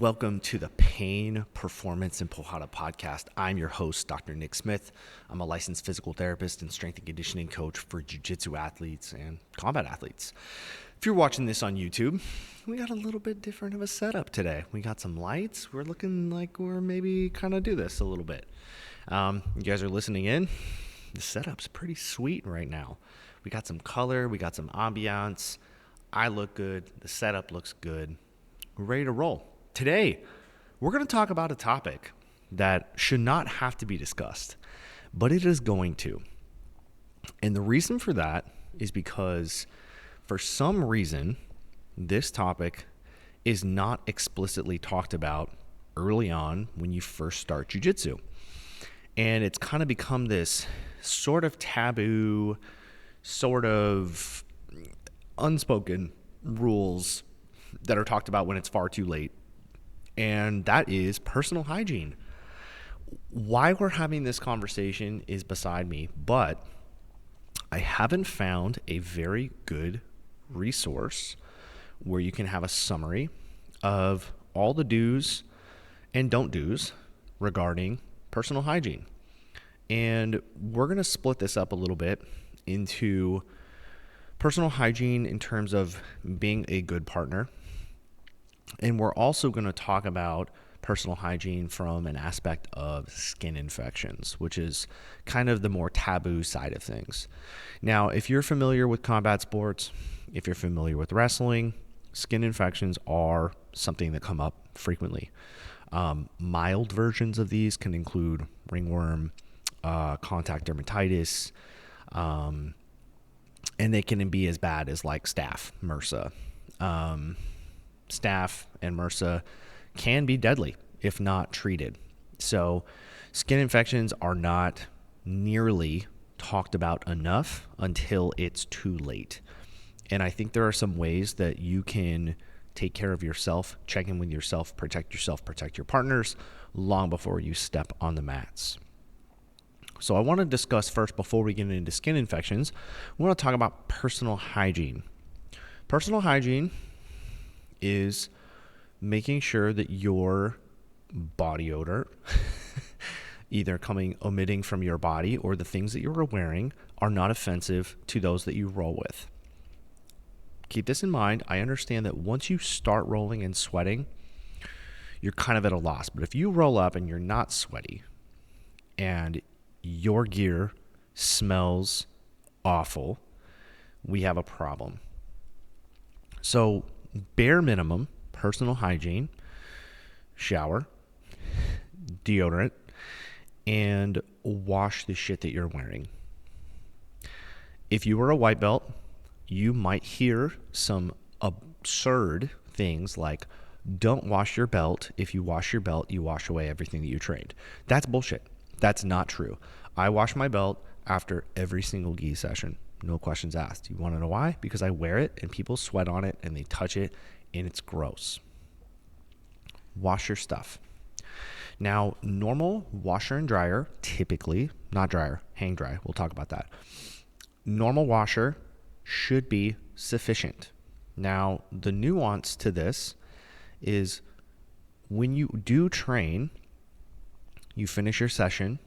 Welcome to the Pain, Performance, and Pohada podcast. I'm your host, Dr. Nick Smith. I'm a licensed physical therapist and strength and conditioning coach for Jiu Jitsu athletes and combat athletes. If you're watching this on YouTube, we got a little bit different of a setup today. We got some lights. We're looking like we're maybe kind of do this a little bit. You guys are listening in. The setup's pretty sweet right now. We got some color. We got some ambiance. I look good. The setup looks good. We're ready to roll. Today, we're going to talk about a topic that should not have to be discussed, but it is going to. And the reason for that is because for some reason, this topic is not explicitly talked about early on when you first start jiu-jitsu. And it's kind of become this sort of taboo, sort of unspoken rules that are talked about when it's far too late. And that is personal hygiene. Why we're having this conversation is beside me, but I haven't found a very good resource where you can have a summary of all the do's and don't do's regarding personal hygiene. And we're going to split this up a little bit into personal hygiene in terms of being a good partner. And we're also going to talk about personal hygiene from an aspect of skin infections, which is kind of the more taboo side of things. Now, if you're familiar with combat sports, if you're familiar with wrestling, skin infections are something that come up frequently. Mild versions of these can include ringworm, contact dermatitis, and they can be as bad as like staph, MRSA. Staph and MRSA can be deadly if not treated. So skin infections are not nearly talked about enough until it's too late. And I think there are some ways that you can take care of yourself, check in with yourself, protect your partners long before you step on the mats. So I want to discuss first, before we get into skin infections, we want to talk about personal hygiene. Personal hygiene is making sure that your body odor, either emitting from your body or the things that you're wearing, are not offensive to those that you roll with. Keep this in mind. I understand that once you start rolling and sweating, you're kind of at a loss. But if you roll up and you're not sweaty and your gear smells awful, we have a problem. So bare minimum personal hygiene: shower, deodorant, and wash the shit that you're wearing. If you were a white belt, you might hear some absurd things like, don't wash your belt. If you wash your belt, you wash away everything that you trained. That's bullshit. That's not true. I wash my belt after every single gi session. No questions asked. You want to know why? Because I wear it and people sweat on it and they touch it and it's gross. Wash your stuff. Now, normal washer and dryer, typically, not dryer, hang dry. We'll talk about that. Normal washer should be sufficient. Now, the nuance to this is when you do train, you finish your session,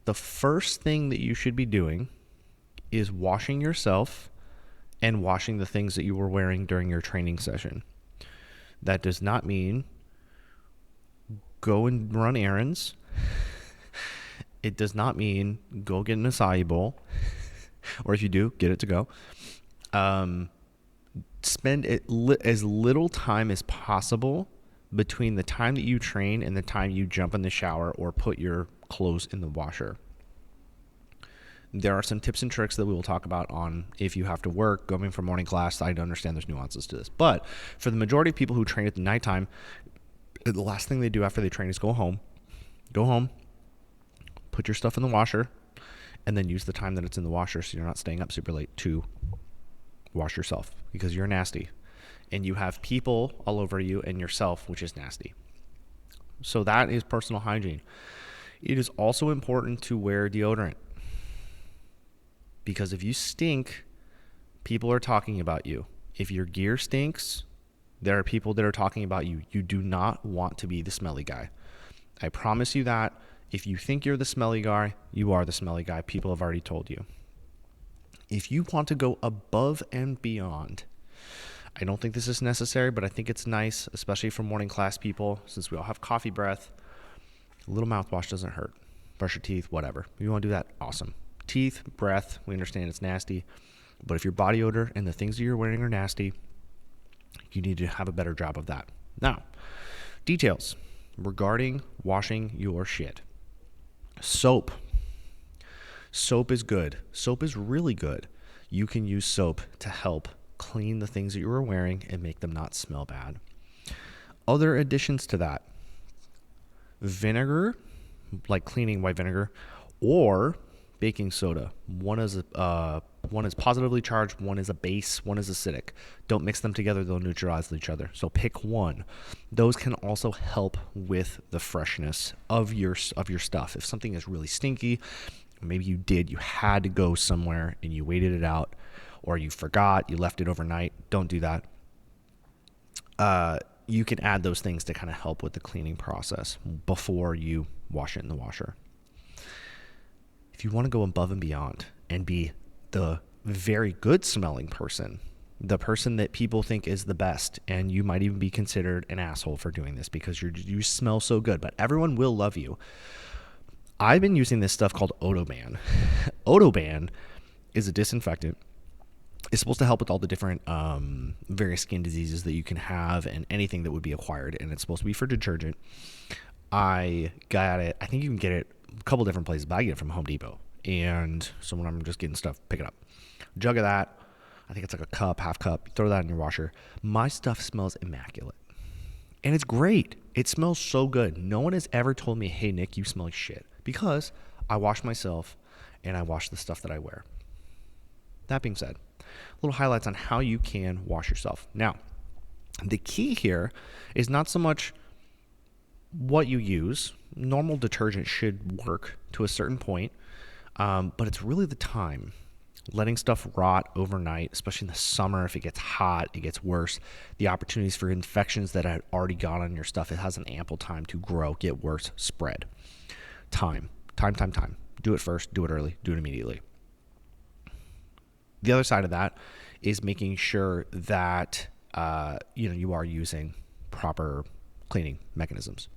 the first thing that you should be doing is washing yourself and washing the things that you were wearing during your training session. That does not mean go and run errands. It does not mean go get an acai bowl. Or if you do, get it to go. Spend as little time as possible between the time that you train and the time you jump in the shower or put your clothes in the washer. There are some tips and tricks that we will talk about on if you have to work, going for morning class. I understand there's nuances to this. But for the majority of people who train at the nighttime, the last thing they do after they train is go home, put your stuff in the washer, and then use the time that it's in the washer so you're not staying up super late to wash yourself, because you're nasty. And you have people all over you and yourself, which is nasty. So that is personal hygiene. It is also important to wear deodorant. Because if you stink, people are talking about you. If your gear stinks, There are people that are talking about you. You do not want to be the smelly guy. I promise you that. If you think you're the smelly guy, you are the smelly guy. People have already told you. If you want to go above and beyond, I don't think this is necessary, but I think it's nice, especially for morning class people, since we all have coffee breath. A little mouthwash doesn't hurt. Brush your teeth, whatever. If you want to do that, awesome. Teeth, breath, we understand it's nasty. But if your body odor and the things that you're wearing are nasty, you need to have a better job of that. Now, details regarding washing your shit. Soap. Soap is good. Soap is really good. You can use soap to help clean the things that you are wearing and make them not smell bad. Other additions to that: vinegar, like cleaning white vinegar, or baking soda. One is positively charged, one is a base, one is acidic. Don't mix them together, they'll neutralize each other. So pick one. Those can also help with the freshness of your stuff. If something is really stinky, maybe you had to go somewhere and you waited it out, or you forgot, you left it overnight, don't do that. You can add those things to kind of help with the cleaning process before you wash it in the washer. If you want to go above and beyond and be the very good smelling person, the person that people think is the best, and you might even be considered an asshole for doing this because you smell so good, but everyone will love you. I've been using this stuff called Odoban. Odoban is a disinfectant. It's supposed to help with all the different various skin diseases that you can have and anything that would be acquired, and it's supposed to be for detergent. I got it. I think you can get it a couple different places, but I get it from Home Depot. And so when I'm just getting stuff, pick it up. Jug of that. I think it's like a cup, half cup. Throw that in your washer. My stuff smells immaculate. And it's great. It smells so good. No one has ever told me, hey, Nick, you smell like shit. Because I wash myself and I wash the stuff that I wear. That being said, little highlights on how you can wash yourself. Now, the key here is not so much what you use. Normal detergent should work to a certain point, but it's really the time. Letting stuff rot overnight, especially in the summer, if it gets hot, it gets worse. The opportunities for infections that had already gone on your stuff, it has an ample time to grow, get worse, spread. Time. Do it first, do it early, do it immediately. The other side of that is making sure that you are using proper cleaning mechanisms.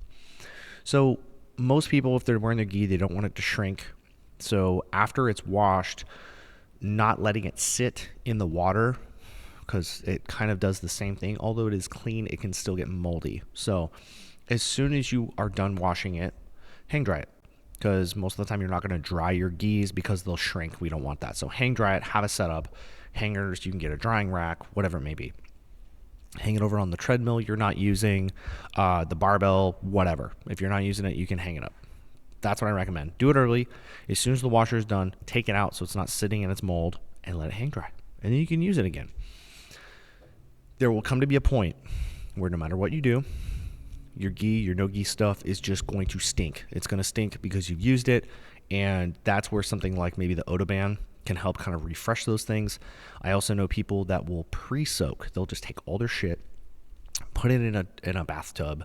So most people, if they're wearing their gi, they don't want it to shrink. So after it's washed, not letting it sit in the water, because it kind of does the same thing. Although it is clean, it can still get moldy. So as soon as you are done washing it, hang dry it. Because most of the time you're not going to dry your gis because they'll shrink. We don't want that. So hang dry it, have a setup. Hangers, you can get a drying rack, whatever it may be. Hang it over on the treadmill you're not using, the barbell, whatever. If you're not using it, you can hang it up. That's what I recommend. Do it early. As soon as the washer is done, take it out so it's not sitting in its mold and let it hang dry. And then you can use it again. There will come to be a point where no matter what you do, your gi, your no gi stuff is just going to stink. It's going to stink because you've used it. And that's where something like maybe the Odoban can help kind of refresh those things. I also know people that will pre-soak. They'll just take all their shit, put it in a bathtub,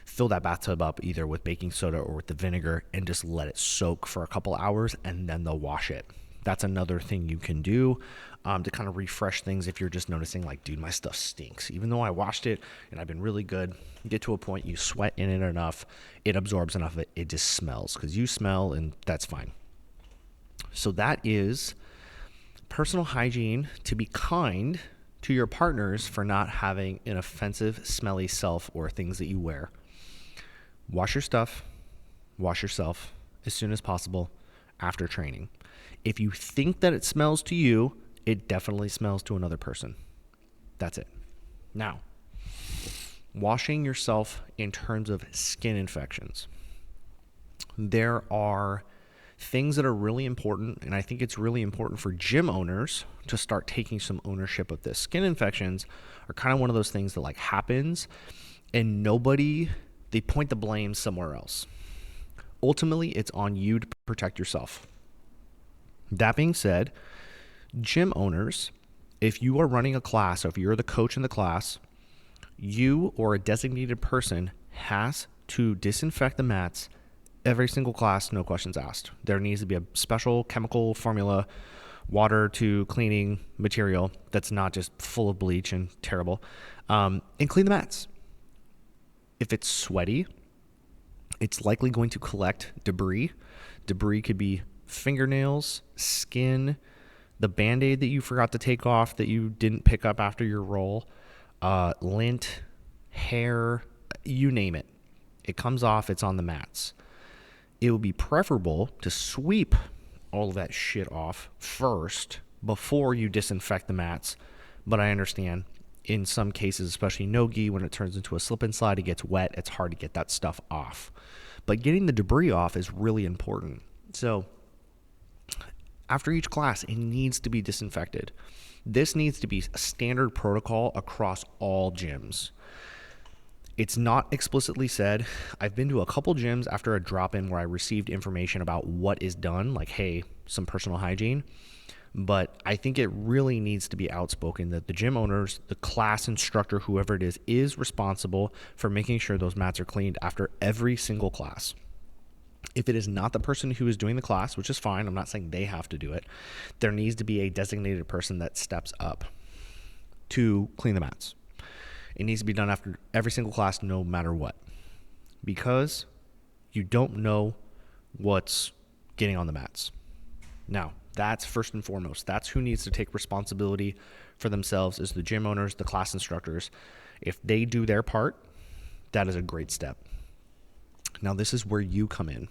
fill that bathtub up either with baking soda or with the vinegar, and just let it soak for a couple hours, and then they'll wash it. That's another thing you can do to kind of refresh things if you're just noticing like, dude, my stuff stinks. Even though I washed it and I've been really good, you get to a point, you sweat in it enough, it absorbs enough of it, it just smells because you smell, and that's fine. So that is personal hygiene, to be kind to your partners for not having an offensive, smelly self or things that you wear. Wash your stuff, wash yourself as soon as possible after training. If you think that it smells to you, it definitely smells to another person. That's it. Now, washing yourself in terms of skin infections. There are things that are really important, and I think it's really important for gym owners to start taking some ownership of this. Skin infections are kind of one of those things that like happens, and they point the blame somewhere else. Ultimately, it's on you to protect yourself. That being said, gym owners, if you are running a class, or if you're the coach in the class, You or a designated person has to disinfect the mats every single class, no questions asked. There needs to be a special chemical formula, water to cleaning material that's not just full of bleach and terrible, and clean the mats. If it's sweaty, it's likely going to collect debris. Debris could be fingernails, skin, the Band-Aid that you forgot to take off that you didn't pick up after your roll, lint, hair, you name it. It comes off, it's on the mats. It would be preferable to sweep all of that shit off first before you disinfect the mats. But I understand in some cases, especially no-gi, when it turns into a slip and slide, it gets wet. It's hard to get that stuff off. But getting the debris off is really important. So after each class, it needs to be disinfected. This needs to be a standard protocol across all gyms. It's not explicitly said. I've been to a couple gyms after a drop-in where I received information about what is done, like, hey, some personal hygiene. But I think it really needs to be outspoken that the gym owners, the class instructor, whoever it is responsible for making sure those mats are cleaned after every single class. If it is not the person who is doing the class, which is fine, I'm not saying they have to do it, there needs to be a designated person that steps up to clean the mats. It needs to be done after every single class, no matter what, because you don't know what's getting on the mats. Now, that's first and foremost. That's who needs to take responsibility for themselves, is the gym owners, the class instructors. If they do their part, that is a great step. Now, this is where you come in.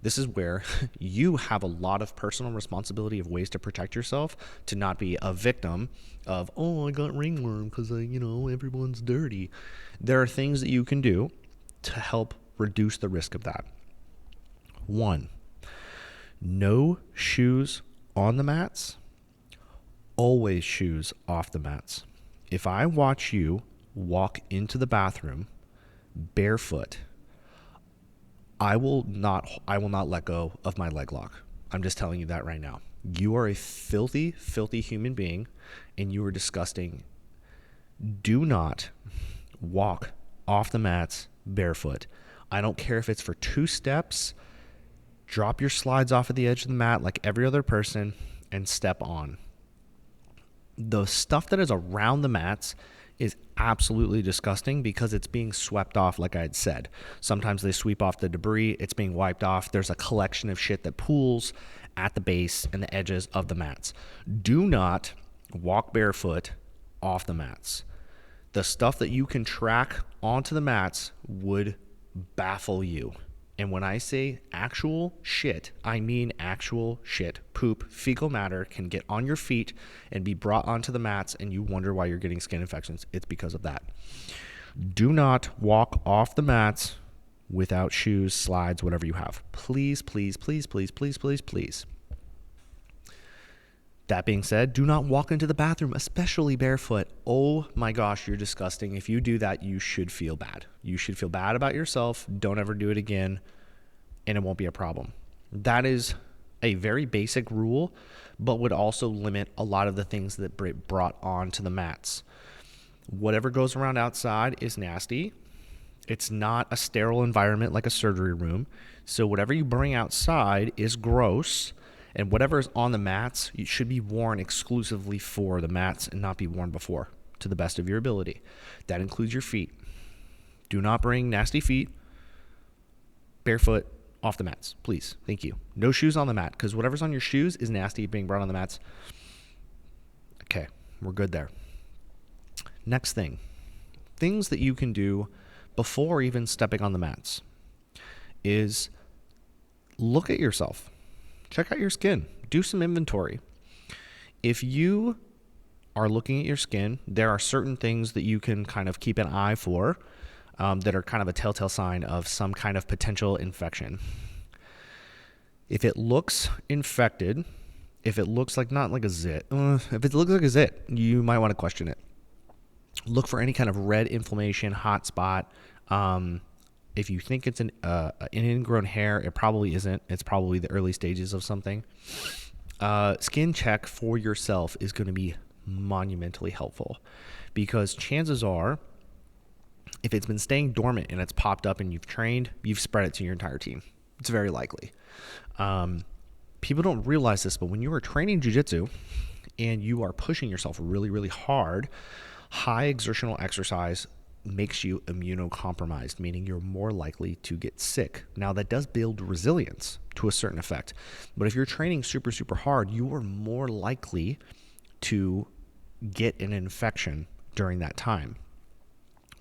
This is where you have a lot of personal responsibility of ways to protect yourself, to not be a victim of, oh, I got ringworm because, everyone's dirty. There are things that you can do to help reduce the risk of that. 1, no shoes on the mats, always shoes off the mats. If I watch you walk into the bathroom barefoot, I will not let go of my leg lock. I'm just telling you that right now. You are a filthy, filthy human being, and you are disgusting. Do not walk off the mats barefoot. I don't care if it's for 2 steps. Drop your slides off at the edge of the mat like every other person and step on. The stuff that is around the mats is absolutely disgusting because it's being swept off, like I had said. Sometimes they sweep off the debris, it's being wiped off. There's a collection of shit that pools at the base and the edges of the mats. Do not walk barefoot off the mats. The stuff that you can track onto the mats would baffle you. And when I say actual shit, I mean actual shit. Poop, fecal matter can get on your feet and be brought onto the mats, and you wonder why you're getting skin infections. It's because of that. Do not walk off the mats without shoes, slides, whatever you have. Please, please, please, please, please, please, please. That being said, do not walk into the bathroom, especially barefoot. Oh my gosh, you're disgusting. If you do that, you should feel bad. You should feel bad about yourself. Don't ever do it again, and it won't be a problem. That is a very basic rule, but would also limit a lot of the things that brought onto the mats. Whatever goes around outside is nasty. It's not a sterile environment like a surgery room. So whatever you bring outside is gross. And whatever is on the mats, it should be worn exclusively for the mats and not be worn before, to the best of your ability. That includes your feet. Do not bring nasty feet barefoot off the mats, please. Thank you. No shoes on the mat, because whatever's on your shoes is nasty being brought on the mats. Okay, we're good there. Next thing, things that you can do before even stepping on the mats is look at yourself. Check out your skin. Do some inventory. If you are looking at your skin, there are certain things that you can kind of keep an eye for that are kind of a telltale sign of some kind of potential infection. If it looks infected, if it looks like not like a zit, if it looks like a zit, you might want to question it. Look for any kind of red inflammation, hot spot. If you think it's an ingrown hair, it probably isn't. It's probably the early stages of something. Skin check for yourself is going to be monumentally helpful, because chances are If it's been staying dormant and it's popped up and you've trained, you've spread it to your entire team. It's very likely. People don't realize this, but when you are training jiu-jitsu and you are pushing yourself really, really hard, high exertional exercise makes you immunocompromised, meaning you're more likely to get sick. Now, that does build resilience to a certain effect, but if you're training super, super hard, you are more likely to get an infection during that time.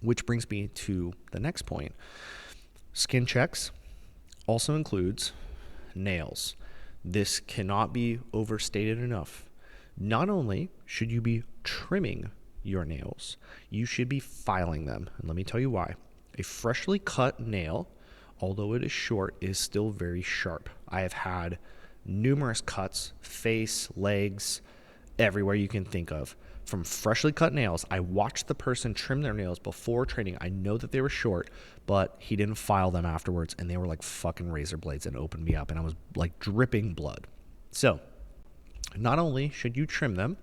Which brings me to the next point. Skin checks also includes nails. This cannot be overstated enough. Not only should you be trimming your nails, you should be filing them. And let me tell you why. A freshly cut nail, although it is short, is still very sharp. I have had numerous cuts, face, legs, everywhere you can think of, from freshly cut nails. I watched the person trim their nails before training. I know that they were short, but he didn't file them afterwards, and they were like fucking razor blades and opened me up, and I was like dripping blood. So not only should you trim them,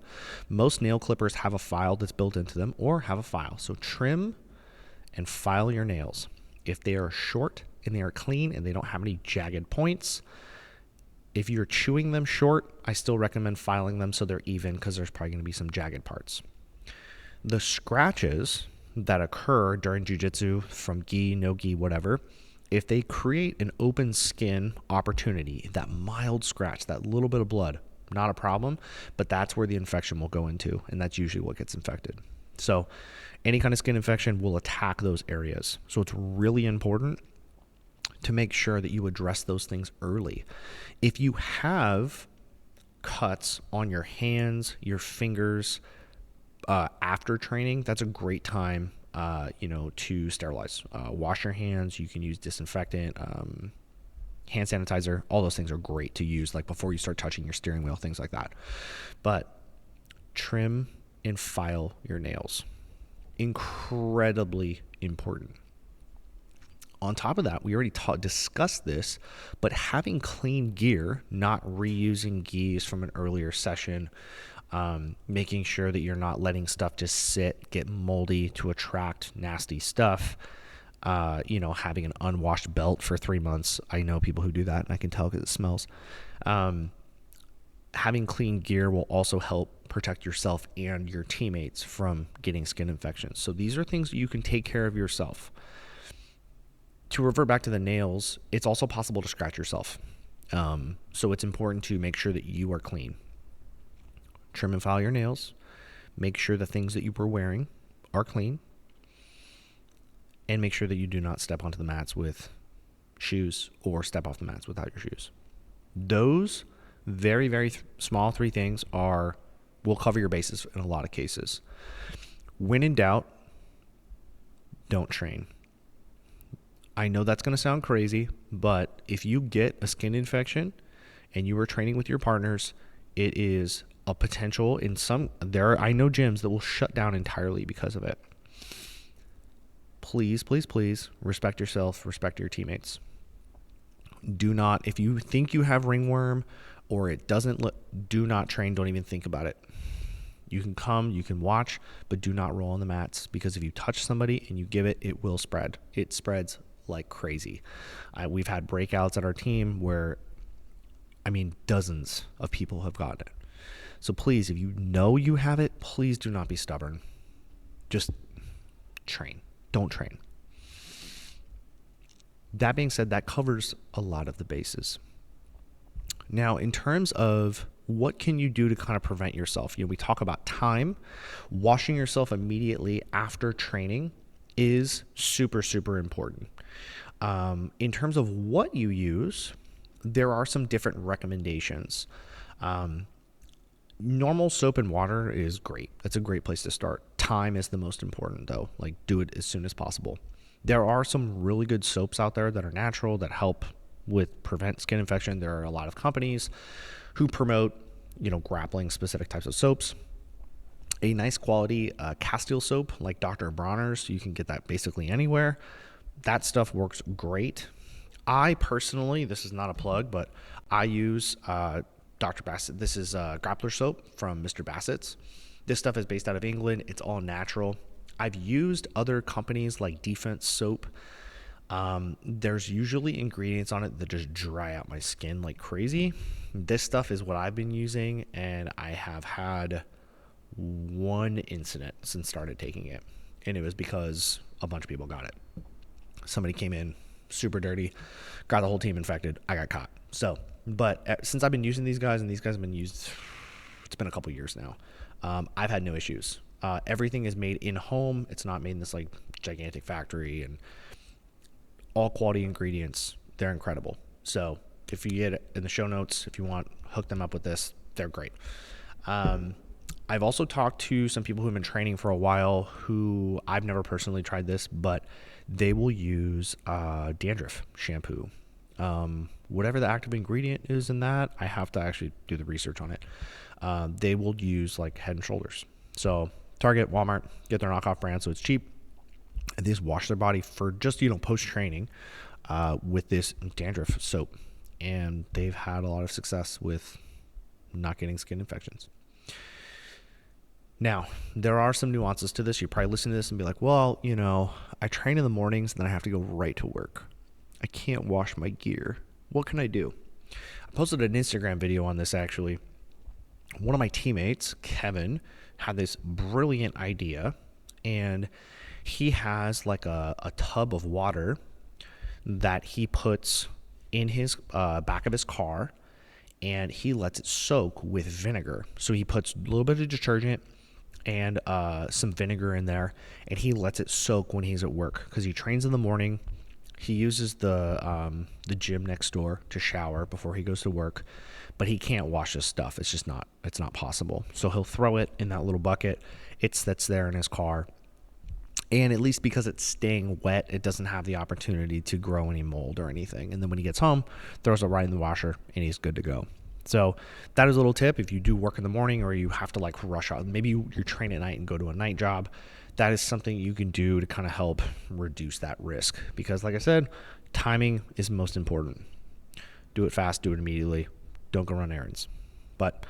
most nail clippers have a file that's built into them or have a file. So trim and file your nails. If they are short and they are clean and they don't have any jagged points, if you're chewing them short, I still recommend filing them so they're even, because there's probably going to be some jagged parts. The scratches that occur during jiu-jitsu from gi, no gi, whatever, if they create an open skin opportunity, that mild scratch, that little bit of blood, not a problem, but that's where the infection will go into, and that's usually what gets infected. So any kind of skin infection will attack those areas. So it's really important to make sure that you address those things early. If you have cuts on your hands, your fingers, after training, that's a great time, to sterilize. Wash your hands. You can use disinfectant, hand sanitizer. All those things are great to use, like before you start touching your steering wheel, things like that. But trim and file your nails. Incredibly important. On top of that, we already discussed this, but having clean gear, not reusing gis from an earlier session, making sure that you're not letting stuff just sit, get moldy to attract nasty stuff, having an unwashed belt for 3 months. I know people who do that, and I can tell because it smells. Having clean gear will also help protect yourself and your teammates from getting skin infections. So these are things that you can take care of yourself. To revert back to the nails, it's also possible to scratch yourself. So it's important to make sure that you are clean. Trim and file your nails. Make sure the things that you were wearing are clean. And make sure that you do not step onto the mats with shoes or step off the mats without your shoes. Those very, very small 3 things will cover your bases in a lot of cases. When in doubt, don't train. I know that's going to sound crazy, but if you get a skin infection and you are training with your partners, it is a potential I know gyms that will shut down entirely because of it. Please, please, please respect yourself, respect your teammates. Do not, if you think you have ringworm or it doesn't do not train, don't even think about it. You can come, you can watch, but do not roll on the mats, because if you touch somebody and you give it, it will spread. It spreads like crazy. We've had breakouts at our team where, dozens of people have gotten it. So please, if you know you have it, please do not be stubborn. Just train. Don't train. That being said, that covers a lot of the bases. Now, in terms of what can you do to kind of prevent yourself? We talk about time. Washing yourself immediately after training is super, super important. In terms of what you use, there are some different recommendations. Normal soap and water is great. That's a great place to start. Time is the most important, though. Like, do it as soon as possible. There are some really good soaps out there that are natural, that help prevent skin infection. There are a lot of companies who promote, grappling specific types of soaps. A nice quality Castile soap like Dr. Bronner's, you can get that basically anywhere. That stuff works great. I personally, this is not a plug, but I use Dr. Bassett. This is Grappler soap from Mr. Bassett's. This stuff is based out of England. It's all natural. I've used other companies like Defense Soap. There's usually ingredients on it that just dry out my skin like crazy. This stuff is what I've been using, and I have had one incident since started taking it, and it was because a bunch of people got it. Somebody came in super dirty, got the whole team infected. I got caught. So, but since I've been using these guys, and these guys have been used, it's been a couple years now. I've had no issues. Everything is made in home. It's not made in this like gigantic factory, and all quality ingredients. They're incredible. So if you get it in the show notes, if you want, hook them up with this. They're great. I've also talked to some people who've been training for a while who I've never personally tried this, but they will use dandruff shampoo. Whatever the active ingredient is in that, I have to actually do the research on it. They will use like Head and Shoulders. So Target, Walmart, get their knockoff brand, so it's cheap. And they just wash their body for just, post-training with this dandruff soap. And they've had a lot of success with not getting skin infections. Now, there are some nuances to this. You probably listen to this and be like, well, I train in the mornings and then I have to go right to work. I can't wash my gear. What can I do? I posted an Instagram video on this actually. One of my teammates, Kevin, had this brilliant idea, and he has like a tub of water that he puts in his back of his car, and he lets it soak with vinegar. So he puts a little bit of detergent and some vinegar in there, and he lets it soak when he's at work because he trains in the morning. He uses the gym next door to shower before he goes to work, but he can't wash his stuff. It's not possible. So he'll throw it in that little bucket. It sits there in his car. And at least because it's staying wet, it doesn't have the opportunity to grow any mold or anything. And then when he gets home, throws it right in the washer, and he's good to go. So that is a little tip. If you do work in the morning or you have to like rush out, maybe you're training at night and go to a night job, that is something you can do to kind of help reduce that risk. Because like I said, timing is most important. Do it fast, do it immediately. Don't go run errands. But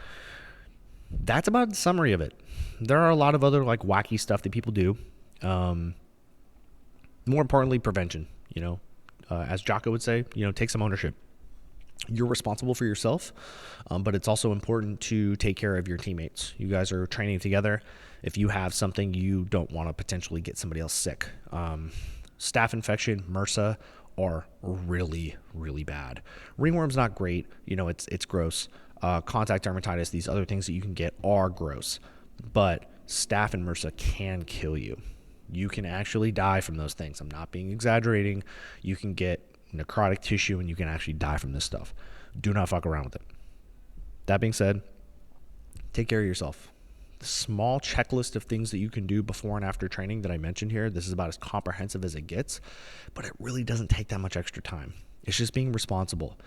that's about the summary of it. There are a lot of other like wacky stuff that people do. More importantly, prevention, as Jocko would say, take some ownership. You're responsible for yourself, but it's also important to take care of your teammates. You guys are training together. If you have something, you don't want to potentially get somebody else sick. Staph infection, MRSA are really, really bad. Ringworm's not great. It's gross. Contact dermatitis, these other things that you can get are gross, but staph and MRSA can kill you. You can actually die from those things. I'm not being exaggerating. You can get necrotic tissue and you can actually die from this stuff. Do not fuck around with it. That being said, take care of yourself. The small checklist of things that you can do before and after training that I mentioned here, this is about as comprehensive as it gets, but it really doesn't take that much extra time. It's just being responsible.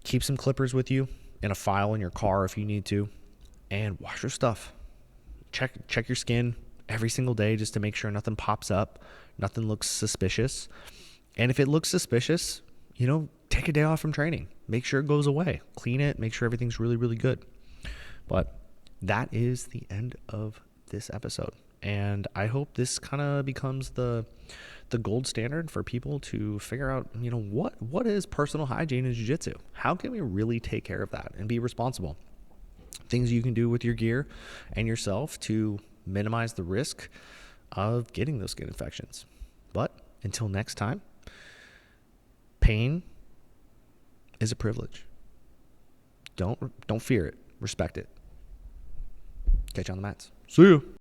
Keep some clippers with you in a file in your car if you need to, and wash your stuff. Check your skin every single day just to make sure nothing pops up, nothing looks suspicious. And if it looks suspicious, take a day off from training. Make sure it goes away. Clean it. Make sure everything's really, really good. But that is the end of this episode. And I hope this kind of becomes the gold standard for people to figure out, what is personal hygiene in jiu-jitsu? How can we really take care of that and be responsible? Things you can do with your gear and yourself to minimize the risk of getting those skin infections. But until next time, pain is a privilege. Don't fear it. Respect it. Catch you on the mats. See you.